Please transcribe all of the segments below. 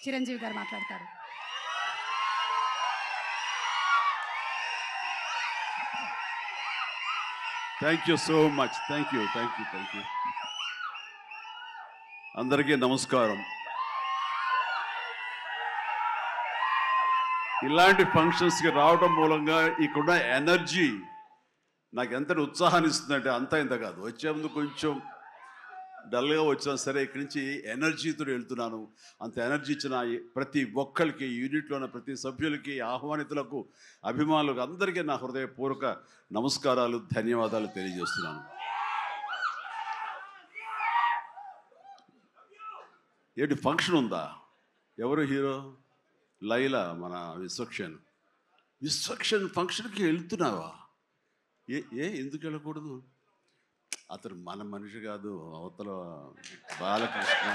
చిరంజీవి గారు మాట్లాడతారు. Thank you so much. Thank you. అందరికీ నమస్కారం. ఇలాంటి ఫంక్షన్స్కి రావడం మూలంగా ఇక్కడున్న ఎనర్జీ నాకు ఎంత ఉత్సాహాన్ని ఇస్తుందంటే అంతా ఇంత కాదు. వచ్చే ముందు కొంచెం డల్గా వచ్చినా సరే ఇక్కడి నుంచి ఎనర్జీతో వెళ్తున్నాను. అంత ఎనర్జీ ఇచ్చిన ప్రతి ఒక్కరికి, యూనిట్లో ఉన్న ప్రతి సభ్యులకి, ఆహ్వానితులకు, అభిమానులకు అందరికీ నా హృదయపూర్వక నమస్కారాలు, ధన్యవాదాలు తెలియజేస్తున్నాను. ఏంటి ఫంక్షన్ ఉందా? ఎవరు హీరో? లైలా, మన విశ్వక్షన్ ఫంక్షన్కి వెళ్తున్నావా? ఎందుకు వెళ్ళకూడదు? అతను మన మనిషి కాదు, అవతల బాలకృష్ణ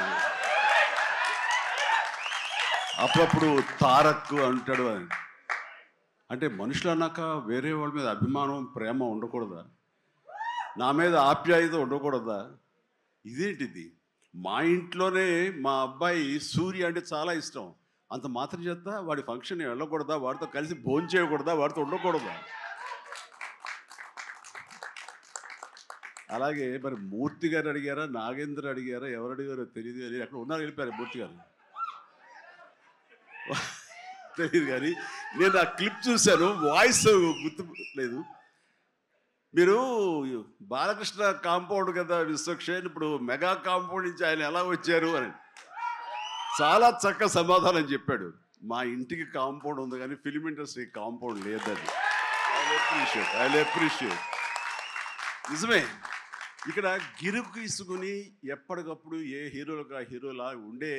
అప్పుడప్పుడు తారక్ అంటాడు అని. అంటే మనుషులు అన్నాక వేరే వాళ్ళ మీద అభిమానం, ప్రేమ ఉండకూడదా? నా మీద ఆప్యాయత ఉండకూడదా? ఇదేంటిది? మా ఇంట్లోనే మా అబ్బాయి సూర్య అంటే చాలా ఇష్టం. అంత మాత్రం చేత వాడి ఫంక్షన్ వెళ్ళకూడదా? వాడితో కలిసి భోజనం చేయకూడదా? వాడితో ఉండకూడదా? అలాగే మరి మూర్తి గారు అడిగారా, నాగేంద్ర అడిగారా, ఎవరు అడిగారో తెలియదు. కానీ అక్కడ ఉన్నారు, వెళ్ళిపోయారు మూర్తి గారు తెలియదు. కానీ నేను ఆ క్లిప్ చూశాను, వాయిస్ గుర్తు లేదు. మీరు బాలకృష్ణ కాంపౌండ్ కదా విశ్వక్సేన్, ఇప్పుడు మెగా కాంపౌండ్ నుంచి ఆయన ఎలా వచ్చారు అని చాలా చక్కగా సమాధానం చెప్పాడు. మా ఇంటికి కాంపౌండ్ ఉంది కానీ ఫిలిం ఇండస్ట్రీ కాంపౌండ్ లేదని. I appreciate. నిజమే, ఇక్కడ గిరుకు తీసుకుని ఎప్పటికప్పుడు ఏ హీరోలుగా హీరోలా ఉండే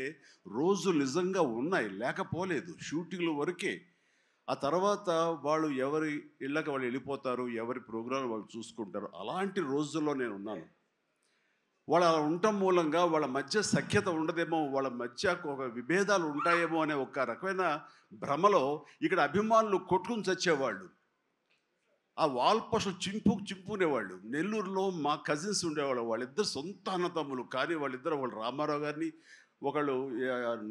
రోజులు నిజంగా ఉన్నాయి, లేకపోలేదు. షూటింగ్లు వరకే. ఆ తర్వాత వాళ్ళు ఎవరి ఇళ్ళకి వాళ్ళు వెళ్ళిపోతారు, ఎవరి ప్రోగ్రాం వాళ్ళు చూసుకుంటారు. అలాంటి రోజుల్లో నేను ఉన్నాను. వాళ్ళు అలా ఉండటం మూలంగా వాళ్ళ మధ్య సఖ్యత ఉండదేమో, వాళ్ళ మధ్య ఒక విభేదాలు ఉంటాయేమో అనే ఒక రకమైన భ్రమలో ఇక్కడ అభిమానులు కొట్టుకుని చచ్చేవాళ్ళు. ఆ వాల్ పోస్టులు చింపుకునేవాళ్ళు. నెల్లూరులో మా కజిన్స్ ఉండేవాళ్ళు, వాళ్ళిద్దరు సొంత అన్నతమ్ములు. కానీ వాళ్ళు రామారావు గారిని, ఒకళ్ళు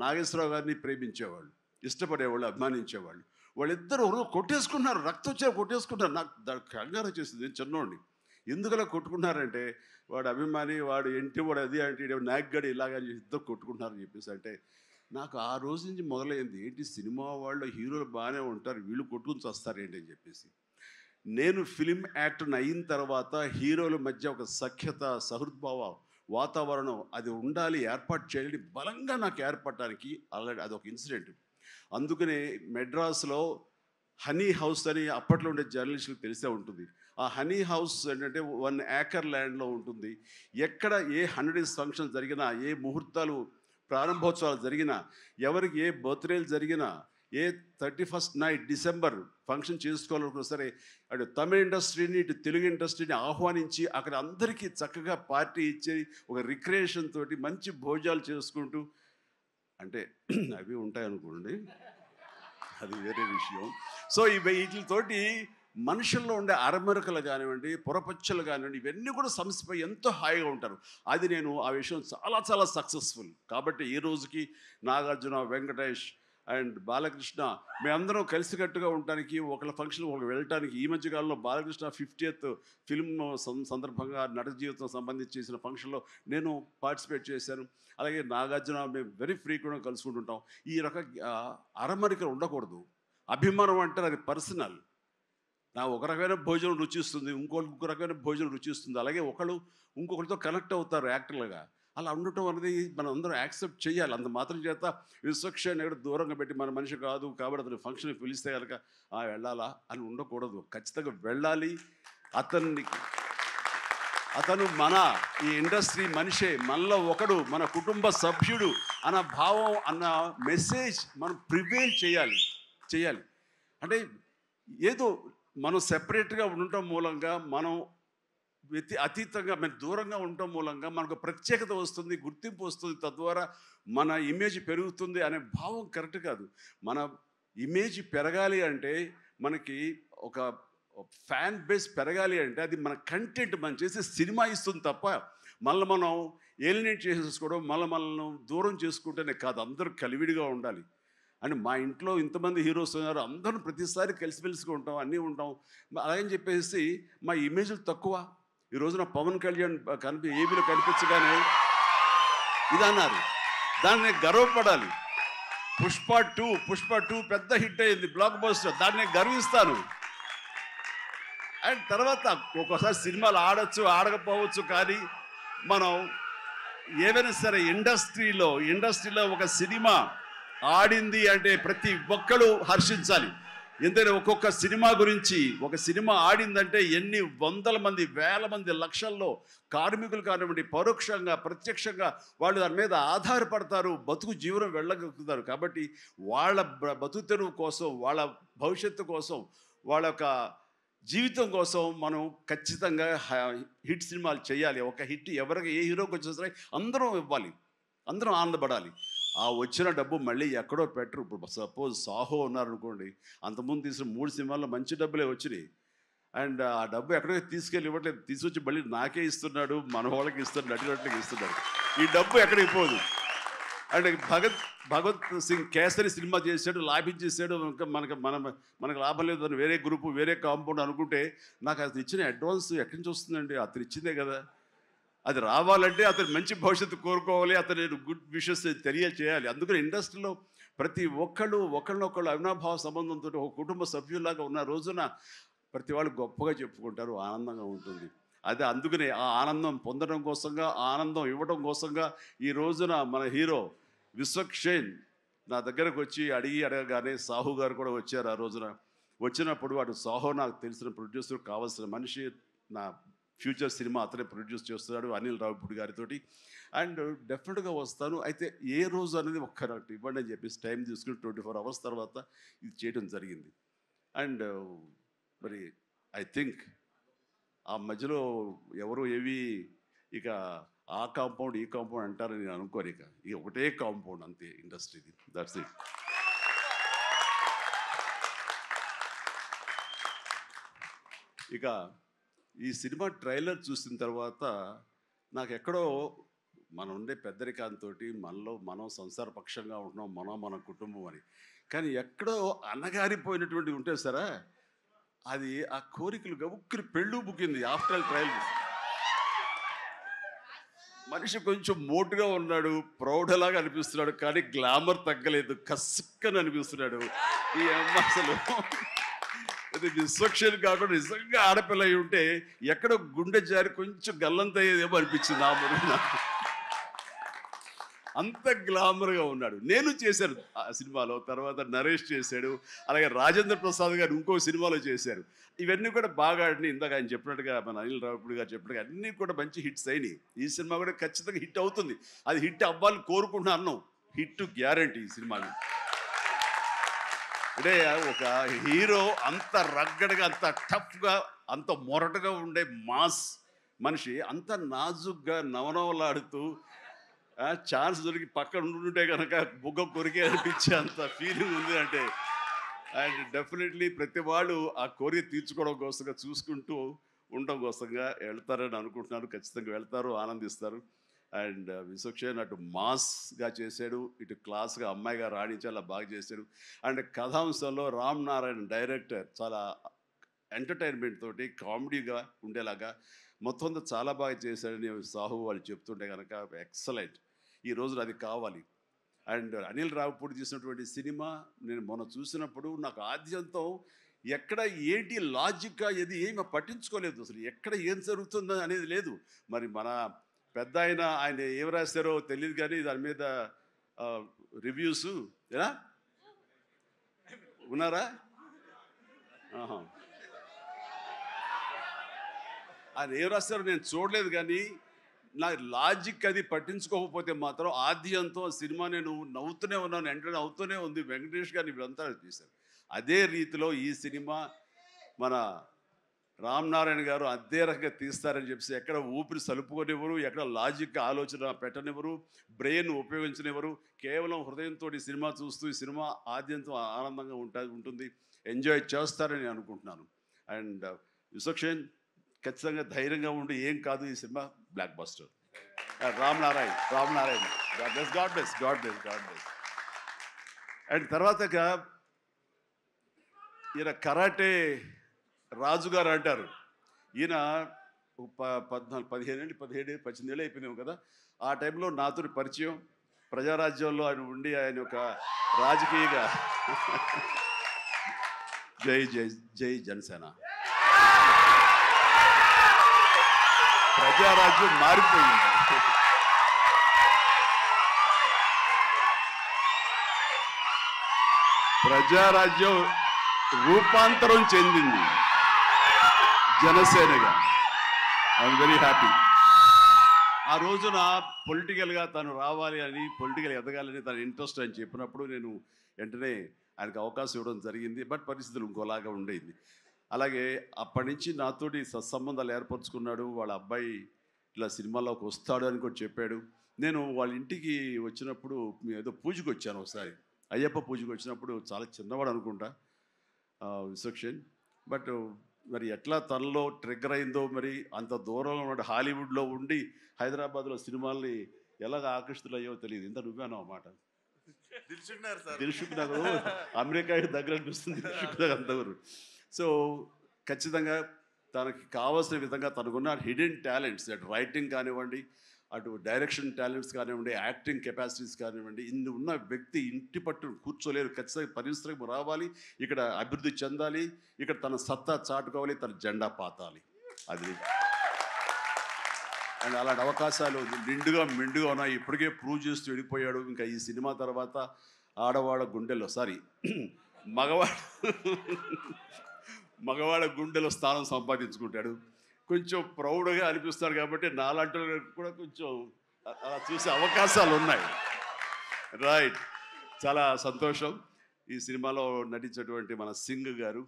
నాగేశ్వరరావు గారిని ప్రేమించేవాళ్ళు, ఇష్టపడేవాళ్ళు, అభిమానించేవాళ్ళు. వాళ్ళిద్దరు కొట్టేసుకున్నారు, రక్తం వచ్చే కొట్టేసుకున్నారు. నాకు దానికి కంగారు వచ్చేసింది. చిన్నోడిని ఎందుకలా కొట్టుకున్నారంటే, వాడు అభిమాని, వాడు వాడు అది అంటే నాగ్గడి ఇలాగా ఇద్దరు కొట్టుకుంటున్నారని చెప్పేసి. అంటే నాకు ఆ రోజు నుంచి మొదలైంది, ఏంటి సినిమా వాళ్ళు హీరోలు బాగానే ఉంటారు, వీళ్ళు కొట్టుకుని వస్తారు ఏంటి అని చెప్పేసి. నేను ఫిలిం యాక్టర్ని అయిన తర్వాత హీరోల మధ్య ఒక సఖ్యత, సహృద్భావ వాతావరణం అది ఉండాలి, ఏర్పాటు చేయాలి బలంగా నాకు ఏర్పడటానికి ఆల్రెడీ అదొక ఇన్సిడెంట్. అందుకనే మెడ్రాస్లో హనీ హౌస్ అని అప్పట్లో ఉండే జర్నలిస్టులకు తెలిసే ఉంటుంది. ఆ హనీ హౌస్ ఏంటంటే 1 acre ల్యాండ్లో ఉంటుంది. ఎక్కడ ఏ 100 days ఫంక్షన్ జరిగినా, ఏ ముహూర్తాలు ప్రారంభోత్సవాలు జరిగినా, ఎవరికి ఏ బర్త్డేలు జరిగినా, ఏ 31st నైట్ డిసెంబర్ ఫంక్షన్ చేసుకోవాలనుకున్నా సరే, అటు తమిళ ఇండస్ట్రీని, ఇటు తెలుగు ఇండస్ట్రీని ఆహ్వానించి అక్కడ అందరికీ చక్కగా పార్టీ ఇచ్చి ఒక రిక్రియేషన్ తోటి మంచి భోజనాలు చేసుకుంటూ, అంటే అవి ఉంటాయనుకోండి, అది వేరే విషయం. సో వీటితోటి మనుషుల్లో ఉండే అరమరకలు కానివ్వండి, పొరపచ్చలు కానివ్వండి, ఇవన్నీ కూడా సమసిపోయి ఎంతో హాయిగా ఉంటారు. అది నేను ఆ విషయం చాలా చాలా సక్సెస్ఫుల్. కాబట్టి ఈ రోజుకి నాగార్జున, వెంకటేష్ అండ్ బాలకృష్ణ మేమందరం కలిసికట్టుగా ఉండటానికి, ఒకళ్ళ ఫంక్షన్ ఒకళ్ళు వెళ్ళటానికి, ఈ మధ్యకాలంలో బాలకృష్ణ 50th ఫిల్మ్ సందర్భంగా నట జీవితం సంబంధించి చేసిన ఫంక్షన్లో నేను పార్టిసిపేట్ చేశాను. అలాగే నాగార్జున మేము వెరీ ఫ్రీక్వెంట్గా కలుసుకుంటుంటాం. ఈ అరమరికలు ఉండకూడదు. అభిమానం అంటే అది పర్సనల్. నా ఒక రకమైన భోజనం రుచిస్తుంది, ఇంకొక రకమైన భోజనం రుచిస్తుంది. అలాగే ఒకళ్ళు ఇంకొకరితో కనెక్ట్ అవుతారు యాక్టర్లుగా. అలా ఉండటం అనేది మనం అందరం యాక్సెప్ట్ చేయాలి. అంత మాత్రం చేత విశ్వక్సేన్ ఎక్కడ దూరంగా పెట్టి మన మనిషి కాదు కాబట్టి అతను ఫంక్షన్కి పిలిస్తే కనుక వెళ్ళాలా అని ఉండకూడదు. ఖచ్చితంగా వెళ్ళాలి. అతను మన ఈ ఇండస్ట్రీ మనిషే, మనలో ఒకడు, మన కుటుంబ సభ్యుడు అన్న భావం, అన్న మెసేజ్ మనం ప్రివేల్ చేయాలి. అంటే ఏదో మనం సెపరేట్గా ఉండటం మూలంగా, మనం అతీతంగా మనం దూరంగా ఉండటం మూలంగా మనకు ప్రత్యేకత వస్తుంది, గుర్తింపు వస్తుంది, తద్వారా మన ఇమేజ్ పెరుగుతుంది అనే భావం కరెక్ట్ కాదు. మన ఇమేజ్ పెరగాలి అంటే, మనకి ఒక ఫ్యాన్ బేస్ పెరగాలి అంటే, అది మన కంటెంట్, మనం చేసే సినిమా ఇస్తుంది తప్ప మనల్ని మనం ఏలినేట్ చేసేసుకోవడం, మనల్ని దూరం చేసుకుంటేనే కాదు, అందరూ కలివిడిగా ఉండాలి. అని మా ఇంట్లో ఇంతమంది హీరోస్ ఉన్నారు, అందరం ప్రతిసారి కలిసిమెలిసిగా ఉంటాం, అన్నీ ఉంటాం. అలాగని చెప్పేసి మా ఇమేజ్లు తక్కువ. ఈ రోజున పవన్ కళ్యాణ్ ఏబీలో కనిపించగానే ఇది అన్నారు, దాన్ని గర్వపడాలి. పుష్ప 2 పెద్ద హిట్ అయింది, బ్లాక్ బస్టర్, దాన్ని గర్విస్తాను. అండ్ తర్వాత ఒక్కోసారి సినిమాలు ఆడచ్చు ఆడకపోవచ్చు, కానీ మనం ఏదైనా సరే ఇండస్ట్రీలో ఒక సినిమా ఆడింది అంటే ప్రతి ఒక్కరు హర్షించాలి. ఎందుకంటే ఒక్కొక్క సినిమా గురించి, ఒక సినిమా ఆడిందంటే ఎన్ని వందల మంది, వేల మంది, లక్షల్లో కార్మికులు కానివ్వండి, పరోక్షంగా ప్రత్యక్షంగా వాళ్ళు దాని మీద ఆధారపడతారు, బతుకు జీవనం వెళ్ళగలుగుతారు. కాబట్టి వాళ్ళ బతుకు తెరువు కోసం, వాళ్ళ భవిష్యత్తు కోసం, వాళ్ళ యొక్క జీవితం కోసం మనం ఖచ్చితంగా హిట్ సినిమాలు చేయాలి. ఒక హిట్ ఎవరికి ఏ హీరోకి వచ్చినా సరే అందరం ఇవ్వాలి, అందరం ఆనందపడాలి. ఆ వచ్చిన డబ్బు మళ్ళీ ఎక్కడో పెట్టరు. ఇప్పుడు సపోజ్ సాహో ఉన్నారనుకోండి, అంతకుముందు తీసిన 3 సినిమాల్లో మంచి డబ్బులే వచ్చినాయి. అండ్ ఆ డబ్బు ఎక్కడో తీసుకెళ్ళి ఇవ్వట్లేదు, తీసుకొచ్చి మళ్ళీ నాకే ఇస్తున్నాడు, మన వాళ్ళకి ఇస్తున్నాడు, నటినట్లకి ఇస్తున్నాడు. ఈ డబ్బు ఎక్కడికి పోదు. అండ్ భగత్ సింగ్ కేసరి సినిమా చేశాడు, లాభించేసాడు, ఇంకా మనకు లాభం లేదు అని వేరే గ్రూపు, వేరే కాంపౌండ్ అనుకుంటే, నాకు అతను ఇచ్చిన అడ్వాన్స్ ఎక్కడి నుంచి వస్తుందండి? అతను ఇచ్చిందే కదా. అది రావాలంటే అతను మంచి భవిష్యత్తు కోరుకోవాలి, అతను గుడ్ విషెస్ తెలియచేయాలి. అందుకని ఇండస్ట్రీలో ప్రతి ఒక్కళ్ళు ఒకళ్ళనొకళ్ళు అవినాభావ సంబంధంతో ఒక కుటుంబ సభ్యుల్లాగా ఉన్న రోజున ప్రతి వాళ్ళు గొప్పగా చెప్పుకుంటారు, ఆనందంగా ఉంటుంది. అదే అందుకనే ఆ ఆనందం పొందడం కోసంగా, ఆ ఆనందం ఇవ్వడం కోసంగా ఈ రోజున మన హీరో విశ్వక్షేణ్ నా దగ్గరకు వచ్చి అడగగానే సాహు గారు కూడా వచ్చారు. ఆ రోజున వచ్చినప్పుడు వాడు సాహో నాకు తెలిసిన ప్రొడ్యూసర్, కావాల్సిన మనిషి, నా ఫ్యూచర్ సినిమా అతనే ప్రొడ్యూస్ చేస్తున్నాడు అనిల్ రావిపూడి గారితో. అండ్ డెఫినెట్గా వస్తాను, అయితే ఏ రోజు అనేది ఒక్క నాకు ఇవ్వండి అని చెప్పేసి టైం తీసుకుని 24 hours తర్వాత ఇది చేయడం జరిగింది. అండ్ మరి ఐ థింక్ ఆ మధ్యలో ఎవరు ఏవి ఇక ఆ కాంపౌండ్ ఈ కాంపౌండ్ అంటారని నేను అనుకోను. ఇక ఒకటే కాంపౌండ్ అంతే ఇండస్ట్రీది, దట్స్ ఇట్. ఇక ఈ సినిమా ట్రైలర్ చూసిన తర్వాత నాకు ఎక్కడో మనం ఉండే పెద్దరికంతో మనం సంసార పక్షంగా ఉంటున్నాం, మన కుటుంబం అని, కానీ ఎక్కడో అన్నగారిపోయినటువంటి ఉంటే సరే అది ఆ కోరికలు గబుక్కుని పెళ్ళు బుక్కింది. ఆఫ్టర్ ట్రైల్ మనిషి కొంచెం మోటుగా ఉన్నాడు, ప్రౌఢలాగా అనిపిస్తున్నాడు, కానీ గ్లామర్ తగ్గలేదు, కసుక్కని అనిపిస్తున్నాడు. ఈ అమ్మ అసలు అది విశ్వక్షేణ్ కాకుండా నిజంగా ఆడపిల్ల అయి ఉంటే ఎక్కడో గుండె జారి కొంచెం గల్లంత అయ్యేదేమో అనిపించింది. ఆ మురుగు అంత గ్లామర్గా ఉన్నాడు. నేను చేశాను ఆ సినిమాలో, తర్వాత నరేష్ చేశాడు, అలాగే రాజేంద్ర ప్రసాద్ గారు ఇంకో సినిమాలో చేశారు. ఇవన్నీ కూడా బాగా ఆడినాయి. ఇందాక ఆయన చెప్పినట్టుగా, మన అనిల్ రావిపూడి గారు చెప్పినట్టుగా అన్నీ కూడా మంచి హిట్స్ అయినాయి. ఈ సినిమా కూడా ఖచ్చితంగా హిట్ అవుతుంది. అది హిట్ అవ్వాలని కోరుకుంటున్నా అన్నాం. హిట్ గ్యారంటీ ఈ సినిమాకి. అంటే ఒక హీరో అంత రగ్గడగా, అంత టఫ్గా, అంత మొరటుగా ఉండే మాస్ మనిషి అంత నాజుగ్గా నవనవలాడుతూ ఛాన్స్ దొరికి పక్కన ఉంటుంటే కనుక బుగ్గ కొరికే అనిపించే అంత ఫీలింగ్ ఉంది. అంటే అండ్ డెఫినెట్లీ ప్రతి వాళ్ళు ఆ కోరిక తీర్చుకోవడం కోసంగా, చూసుకుంటూ ఉండడం కోసంగా వెళ్తారని అనుకుంటున్నారు. ఖచ్చితంగా వెళ్తారు, ఆనందిస్తారు. అండ్ విశ్వక్షేణ్ అటు మాస్గా చేశాడు, ఇటు క్లాస్గా అమ్మాయిగా రాణి చాలా బాగా చేశాడు. అండ్ కథాంశంలో రామ్ నారాయణ డైరెక్టర్ చాలా ఎంటర్టైన్మెంట్ తోటి కామెడీగా ఉండేలాగా మొత్తం అంతా చాలా బాగా చేశాడని సాహు వాళ్ళు చెప్తుంటే కనుక ఎక్సలెంట్. ఈ రోజున అది కావాలి. అండ్ అనిల్ రావిపూడి చేసినటువంటి సినిమా నేను మొన్న చూసినప్పుడు నాకు ఆద్యంతం ఎక్కడ ఏంటి లాజిక్గా ఏది ఏమి పట్టించుకోలేదు. అసలు ఎక్కడ ఏం జరుగుతుందో అనేది లేదు. మరి మన పెద్ద ఆయన ఏం రాశారో తెలియదు, కానీ దాని మీద రివ్యూస్ ఎలా ఉన్నారా? ఆయన ఏం రాస్తారో నేను చూడలేదు, కానీ నా లాజిక్ అది పట్టించుకోకపోతే మాత్రం ఆద్యంతో సినిమా నేను నవ్వుతూనే ఉన్నాను, వెంటనే అవుతూనే ఉంది. వెంకటేష్ గారిని వీళ్ళంతా చేశారు. అదే రీతిలో ఈ సినిమా మన రామ్ నారాయణ గారు అదే రకంగా తీస్తారని చెప్పేసి ఎక్కడ ఊపిరి సలుపుకొనివ్వరు, ఎక్కడ లాజిక్ ఆలోచన పెట్టనివ్వరు, బ్రెయిన్ ఉపయోగించనివ్వరు. కేవలం హృదయంతో ఈ సినిమా చూస్తూ ఈ సినిమా ఆద్యంతో ఆనందంగా ఉంటుంది, ఎంజాయ్ చేస్తారని అనుకుంటున్నాను. అండ్ విశ్వక్షేణ్ ఖచ్చితంగా ధైర్యంగా ఉండి, ఏం కాదు, ఈ cinema block buster. Ramanarayana Ramanarayana God bless. And తర్వాత ఈయన కరాటే రాజుగారు అంటారు. ఈయన 17 ఏళ్ళు అయిపోయినాం కదా. ఆ టైంలో నాతో పరిచయం, ప్రజారాజ్యంలో ఆయన ఉండి ఆయన ఒక రాజకీయగా జై జై జై జనసేన. ప్రజారాజ్యం మారిపోయింది. ప్రజారాజ్యం రూపాంతరం చెందింది జనసేనగా. I'm very happy. ఆ రోజున పొలిటికల్గా తను రావాలి అని, పొలిటికల్ ఎదగాలని తన ఇంట్రెస్ట్ అని చెప్పినప్పుడు నేను వెంటనే ఆయనకు అవకాశం ఇవ్వడం జరిగింది. బట్ పరిస్థితులు ఇంకోలాగా ఉండేది. అలాగే అప్పటి నుంచి నాతోటి సత్సంబంధాలు ఏర్పరచుకున్నాడు. వాళ్ళ అబ్బాయి ఇలా సినిమాలోకి వస్తాడు అని కూడా చెప్పాడు. నేను వాళ్ళ ఇంటికి వచ్చినప్పుడు ఏదో పూజకు వచ్చాను ఒకసారి, అయ్యప్ప పూజకు వచ్చినప్పుడు. చాలా చిన్నవాడు అనుకుంటా విశ్వక్షేణ్. బట్ మరి ఎట్లా తనలో ట్రిగ్గర్ అయిందో, మరి అంత దూరంలో ఉన్న హాలీవుడ్లో ఉండి హైదరాబాద్లో సినిమాల్ని ఎలాగ ఆకర్షితులయ్యో తెలియదు. ఇంత నువ్వేనో అన్నమాట. దిల్సుఖ్ నగర్ అమెరికాకి దగ్గర అనిపిస్తుంది, దిల్సుఖ్ నగర్ అంతవరకు. సో ఖచ్చితంగా తనకి కావాల్సిన విధంగా తనకున్న హిడెన్ టాలెంట్స్, అటు రైటింగ్ కానివ్వండి, అటు డైరెక్షన్ టాలెంట్స్ కానివ్వండి, యాక్టింగ్ కెపాసిటీస్ కానివ్వండి, ఇన్ని ఉన్న వ్యక్తి ఇంటి పట్టు కూర్చోలేరు. ఖచ్చితంగా పరిశ్రమ రావాలి, ఇక్కడ అభివృద్ధి చెందాలి, ఇక్కడ తన సత్తా చాటుకోవాలి, తన జెండా పాతాలి. అది అండ్ అలాంటి అవకాశాలు నిండుగా మెండుగా ఉన్నాయి. ఇప్పటికే ప్రూవ్ చేస్తూ వెళ్ళిపోయాడు. ఇంకా ఈ సినిమా తర్వాత ఆడవాళ్ళ గుండెల్లో మగవాళ్ళ గుండెలో స్థానం సంపాదించుకుంటాడు. కొంచెం ప్రౌడ్గా అనిపిస్తాడు. కాబట్టి నాలాంటి కూడా కొంచెం అలా చూసే అవకాశాలు ఉన్నాయి. రైట్, చాలా సంతోషం. ఈ సినిమాలో నటించేటువంటి మన సింగ్ గారు,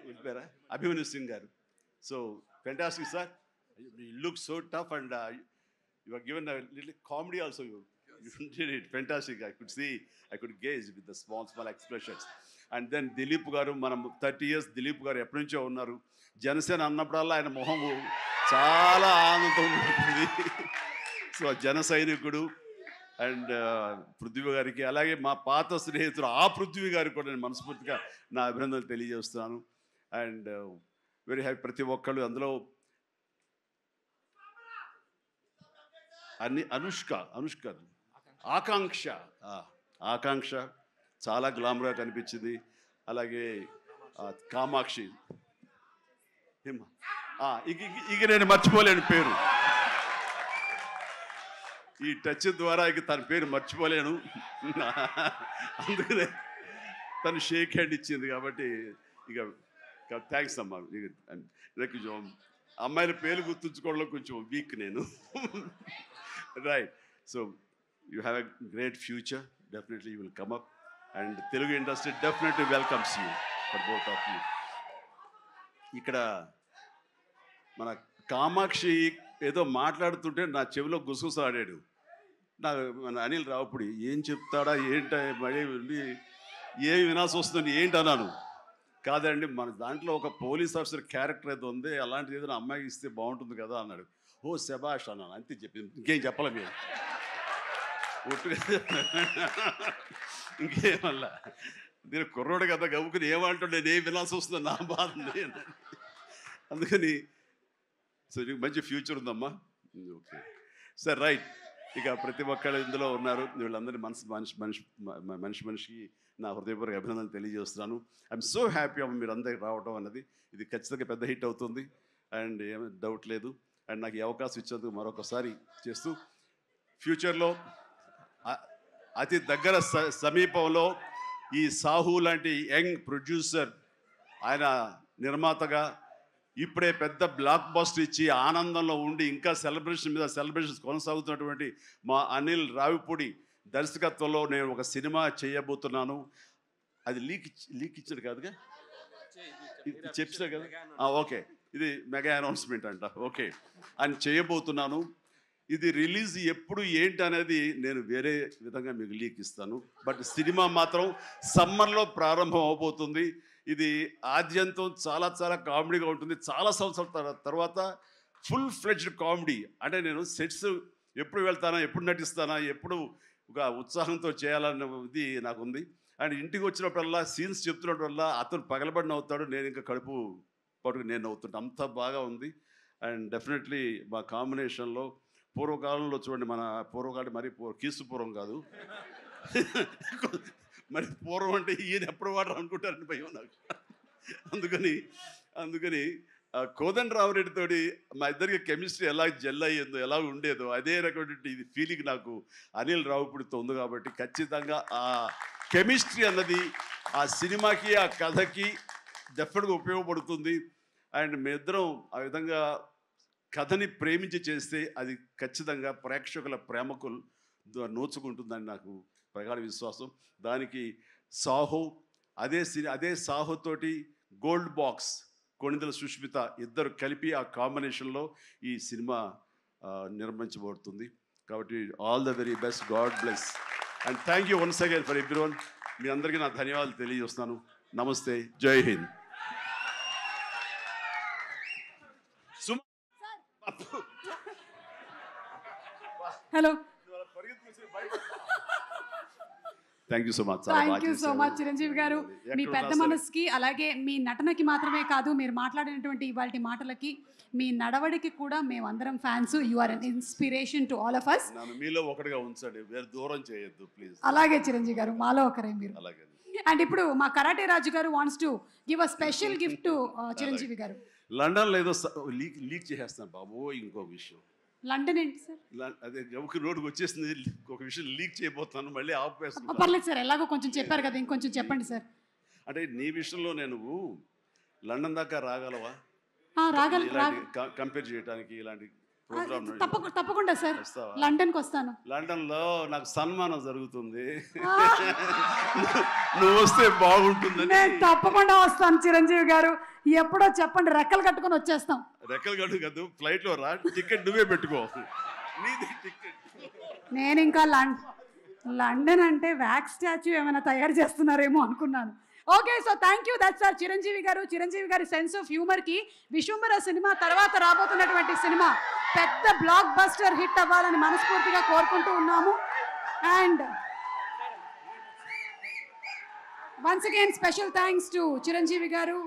వెళ్ళిపోయారా, అభిమన్యు సింగ్ గారు. So fantastic sir, you look so tough and you are given a little comedy also. You did it fantastic. I could gauge with the small expressions. And then Dilip గారు, మనం 30 years దిలీప్ గారు ఎప్పటి నుంచో ఉన్నారు. జనసేన అన్నప్పుడల్లా ఆయన మొహం చాలా ఆనందంతో ఉంటుంది. సో జన సైనికుడు. అండ్ పృథ్వీ గారికి, అలాగే మా పాత స్నేహితుడు ఆ పృథ్వీ గారికి కూడా నేను మనస్ఫూర్తిగా నా అభినందనలు తెలియజేస్తున్నాను. And very happy. ప్రతి ఒక్కళ్ళు అందులో ఆకాంక్ష చాలా గ్లామర్గా కనిపించింది. అలాగే కామాక్షి, ఇక నేను మర్చిపోలేను పేరు. ఈ టచ్ ద్వారా ఇక తన పేరు మర్చిపోలేను. అందుకనే తను షేక్ హ్యాండ్ ఇచ్చింది. కాబట్టి ఇక థ్యాంక్స్ అమ్మా. కొంచెం అమ్మాయిల పేరు గుర్తుంచుకోవడంలో కొంచెం వీక్ నేను. Right. So you have a great future. Definitely you will come up. And Telugu industry definitely welcomes you for both of you. ఇక్కడ మన కామాక్షి ఏదో మాట్లాడుతుంటే నా చెవిలో గుసగుసలాడాడు. మన అనిల్ రావుపూడి ఏం చెప్తాడా ఏంట, మళ్ళీ ఏమి వినాల్సి వస్తుంది ఏంటి అన్నాను. కాదండి, మన దాంట్లో ఒక పోలీస్ ఆఫీసర్ క్యారెక్టర్ ఏదో ఉంది, అలాంటిది ఏదైనా అమ్మాయికి ఇస్తే బాగుంటుంది కదా అన్నాడు. ఓ శభాష్ అన్నాను, అంతే చెప్పింది. ఇంకేం చెప్పలే మీరు ఇంకేమల్లా. నేను కుర్రోడు కదా గబుకుని ఏమంటాడు, నేను ఏం వినాల్సి వస్తుంది, నా బాధ. అందుకని సో నీకు మంచి ఫ్యూచర్ ఉందమ్మా. Okay sir, right. ఇక ప్రతి ఒక్కళ్ళు ఇందులో ఉన్నారు. వీళ్ళందరినీ మనిషికి నా హృదయపూర్వక అభినందనలు తెలియజేస్తున్నాను. ఐఎమ్ సో హ్యాపీ అమ్మ మీరు అందరికి రావడం అన్నది. ఇది ఖచ్చితంగా పెద్ద హిట్ అవుతుంది అండ్ ఏమీ డౌట్ లేదు. అండ్ నాకు ఈ అవకాశం ఇచ్చేందుకు మరొకసారి చేస్తూ, ఫ్యూచర్లో అతి దగ్గర సమీపంలో ఈ సాహు లాంటి యంగ్ ప్రొడ్యూసర్, ఆయన నిర్మాతగా ఇప్పుడే పెద్ద బ్లాక్ బస్టర్ ఇచ్చి ఆనందంలో ఉండి ఇంకా సెలబ్రేషన్స్ కొనసాగుతున్నటువంటి మా అనిల్ రావిపూడి దర్శకత్వంలో నేను ఒక సినిమా చేయబోతున్నాను. అది లీక్ ఇచ్చాడు కాదుగా, చెప్పారు కదా. ఓకే, ఇది మెగా అనౌన్స్మెంట్ అంట. ఓకే, అని చేయబోతున్నాను. ఇది రిలీజ్ ఎప్పుడు ఏంటి అనేది నేను వేరే విధంగా మీకు లీక్ ఇస్తాను. బట్ సినిమా మాత్రం సమ్మర్లో ప్రారంభం అవబోతుంది. ఇది ఆద్యంతం చాలా చాలా కామెడీగా ఉంటుంది. చాలా సంవత్సరాల తర్వాత ఫుల్ ఫ్లెడ్జ్డ్ కామెడీ. అంటే నేను సెట్స్ ఎప్పుడు వెళ్తానా, ఎప్పుడు నటిస్తానా, ఎప్పుడు ఒక ఉత్సాహంతో చేయాలన్న ఇది నాకు ఉంది. అండ్ ఇంటికి వచ్చినప్పుడల్లా సీన్స్ చెప్తున్నప్పుడల్లా అతను పగలబడి నవ్వుతాడు, నేను ఇంకా కడుపు పట్టుకుని నేను నవ్వుతుంటాను. అంత బాగా ఉంది. అండ్ డెఫినెట్లీ మా కాంబినేషన్లో పూర్వకాలంలో చూడండి, మన పూర్వకాలం మరీ కీసు పూర్వం కాదు, మరి పూర్వం అంటే ఈయన ఎప్పుడు వాడరు అనుకుంటారని భయం నాకు. అందుకని కోదండరామరెడ్డితోటి మా ఇద్దరికి కెమిస్ట్రీ ఎలా జెల్ అయ్యేదో, ఎలా ఉండేదో అదే రకమైనటువంటి ఇది ఫీలింగ్ నాకు అనిల్ రావుపూడితో ఉంది. కాబట్టి ఖచ్చితంగా ఆ కెమిస్ట్రీ అన్నది ఆ సినిమాకి, ఆ కథకి డెఫినెట్గా ఉపయోగపడుతుంది. అండ్ మీ ఇద్దరం ఆ విధంగా కథని ప్రేమించి చేస్తే అది ఖచ్చితంగా ప్రేక్షకుల ప్రేమకు నోచుకుంటుందని నాకు ప్రగాఢ విశ్వాసం. దానికి సాహో, అదే సాహోతోటి గోల్డ్ బాక్స్ కొణిదెల సుష్మిత ఇద్దరు కలిపి ఆ కాంబినేషన్లో ఈ సినిమా నిర్మించబడుతుంది. కాబట్టి all the very best, god bless and thank you once again for everyone. మీ అందరికీ నా ధన్యవాదాలు తెలియజేస్తున్నాను. నమస్తే, జై Hind. Hello, thank you so much. Thank you so much Chiranjeevi గారు. మీ పెద్ద మనసుకి, అలాగే మీ నటనకి మాత్రమే కాదు, మీరు మాట్లాడినటువంటి ఇవాళ మాటలకి, మీ నడవడికి కూడా మేమందరం fans. You are an inspiration to all of us. నన్ను మీలో ఒకటిగా ఉంచండి, వేరే దూరం చేయొద్దు ప్లీజ్. అలాగే చిరంజీవి గారు, మాలో ఒకరే మీరు. అలాగే. అండ్ ఇప్పుడు మా కరాటే రాజు గారు wants to give a special gift to Chiranjeevi గారు. లండన్లో ఏదో లీక్ చేసేస్తాను బాబు. ఇంకొక విషయం, లండన్ ఏంటి సార్? అదే ఎవరికి రోడ్డుకి వచ్చేసింది, ఒక విషయం లీక్ చేయబోతున్నాను, మళ్ళీ ఆపేస్తాను. పర్లేదు సార్, ఎలాగో కొంచెం చెప్పారు కదా, ఇంకొంచెం చెప్పండి సార్. అంటే నీ విషయంలో నేను లండన్ దాకా రాగలవా? కంపేర్ చేయడానికి ఇలాంటి ప్రోగ్రామ్? తప్పకుండా సార్, లండన్కి వస్తాను. లండన్లో నాకు సన్మానం జరుగుతుంది, నువ్వు వస్తే బాగుంటుంది. నేను తప్పకుండా వస్తాను చిరంజీవి గారు. ఎప్పుడో చెప్పండి, రెక్కలు కట్టుకొని వచ్చేస్తాం. రెక్కలు కట్టు కాదు, ఫ్లైట్లో రా, టికెట్ నువ్వే పెట్టుకో, నీది టికెట్. నేను ఇంకా లండన్ అంటే వ్యాక్స్ స్టాచ్యూ ఏమైనా తయారు చేస్తున్నారేమో అనుకున్నాను. Okay, so thank you. That's sir Chiranjeevi గారు. చిరంజీవి గారి సెన్స్ ఆఫ్ హ్యూమర్కి విశ్వంబర సినిమా తర్వాత రాబోతున్నటువంటి సినిమా పెద్ద బ్లాక్ బస్టర్ హిట్ అవ్వాలని మనస్ఫూర్తిగా కోరుకుంటూ ఉన్నాము. And once again special thanks to Chiranjeevi గారు.